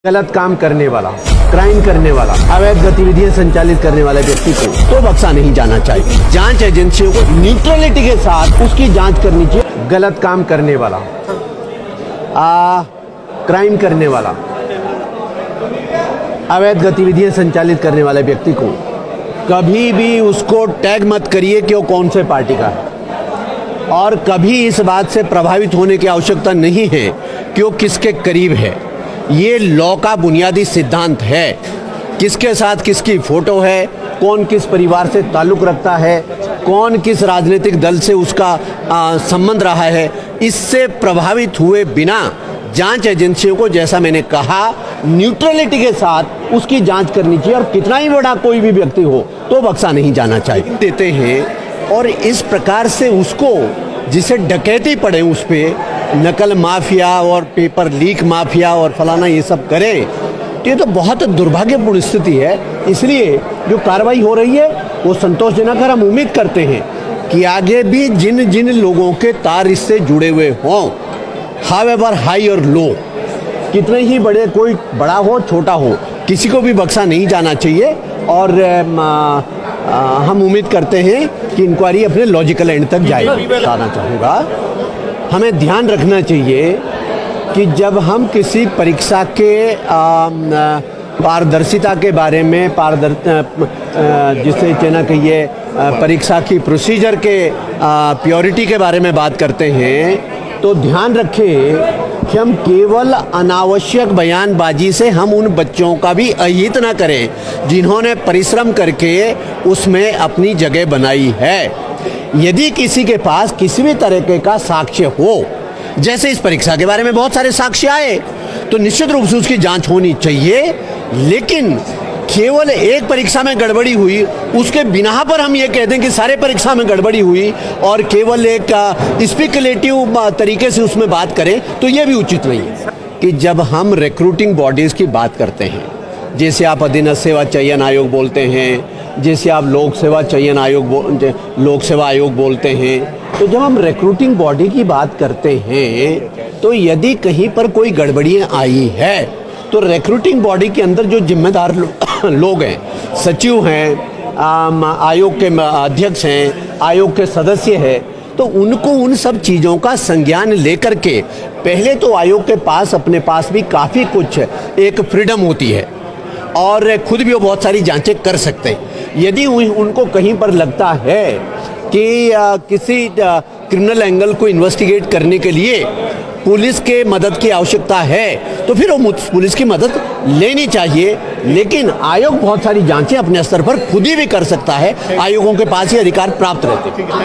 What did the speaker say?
गलत काम करने वाला, क्राइम करने वाला, अवैध गतिविधियां संचालित करने वाले व्यक्ति को तो बख्शा नहीं जाना चाहिए। जांच एजेंसियों को न्यूट्रलिटी के साथ उसकी जांच करनी चाहिए। गलत काम करने वाला, क्राइम करने वाला, अवैध गतिविधियां संचालित करने वाले व्यक्ति को कभी भी उसको टैग मत करिए कि वो कौन से पार्टी का है, और कभी इस बात से प्रभावित होने की आवश्यकता नहीं है कि वो किसके करीब है। ये लॉ का बुनियादी सिद्धांत है। किसके साथ किसकी फोटो है, कौन किस परिवार से ताल्लुक़ रखता है, कौन किस राजनीतिक दल से उसका संबंध रहा है, इससे प्रभावित हुए बिना जांच एजेंसियों को, जैसा मैंने कहा, न्यूट्रलिटी के साथ उसकी जांच करनी चाहिए। और कितना ही बड़ा कोई भी व्यक्ति हो तो बख्शा नहीं जाना चाहिए। देते हैं और इस प्रकार से उसको, जिसे डकैती पड़े उस पर, नकल माफिया और पेपर लीक माफिया और फलाना ये सब करें, तो ये तो बहुत दुर्भाग्यपूर्ण स्थिति है। इसलिए जो कार्रवाई हो रही है वो संतोषजनक है। हम उम्मीद करते हैं कि आगे भी जिन जिन लोगों के तार इससे जुड़े हुए हों, हाउएवर हाई और लो, कितने ही बड़े, कोई बड़ा हो छोटा हो, किसी को भी बख्शा नहीं जाना चाहिए। और हम उम्मीद करते हैं कि इंक्वायरी अपने लॉजिकल एंड तक जाएगी। बताना चाहूँगा, हमें ध्यान रखना चाहिए कि जब हम किसी परीक्षा के पारदर्शिता के बारे में, जिसे कहना कहिए परीक्षा की प्रोसीजर के प्योरिटी के बारे में बात करते हैं, तो ध्यान रखें कि हम केवल अनावश्यक बयानबाजी से हम उन बच्चों का भी अहित ना करें जिन्होंने परिश्रम करके उसमें अपनी जगह बनाई है। यदि किसी के पास किसी भी तरह का साक्ष्य हो, जैसे इस परीक्षा के बारे में बहुत सारे साक्ष्य आए, तो निश्चित रूप से उसकी जांच होनी चाहिए। लेकिन केवल एक परीक्षा में गड़बड़ी हुई, उसके बिना पर हम ये कह दें कि सारे परीक्षा में गड़बड़ी हुई और केवल एक स्पेकुलेटिव तरीके से उसमें बात करें, तो ये भी उचित नहीं है। कि जब हम रिक्रूटिंग बॉडीज़ की बात करते हैं, जैसे आप अधीनस्थ सेवा चयन आयोग बोलते हैं, जैसे आप लोक सेवा आयोग बोलते हैं, तो जब हम रिक्रूटिंग बॉडी की बात करते हैं, तो यदि कहीं पर कोई गड़बड़ियाँ आई है, तो रिक्रूटिंग बॉडी के अंदर जो जिम्मेदार लोग हैं, सचिव हैं, आयोग के अध्यक्ष हैं, आयोग के सदस्य हैं, तो उनको उन सब चीज़ों का संज्ञान लेकर के, पहले तो आयोग के पास अपने पास भी काफ़ी कुछ एक फ्रीडम होती है और खुद भी वो बहुत सारी जांचें कर सकते हैं। यदि उनको कहीं पर लगता है कि किसी क्रिमिनल एंगल को इन्वेस्टिगेट करने के लिए पुलिस के मदद की आवश्यकता है, तो फिर वो पुलिस की मदद लेनी चाहिए। लेकिन आयोग बहुत सारी जांचें अपने स्तर पर खुद ही भी कर सकता है। आयोगों के पास ही अधिकार प्राप्त रहते हैं।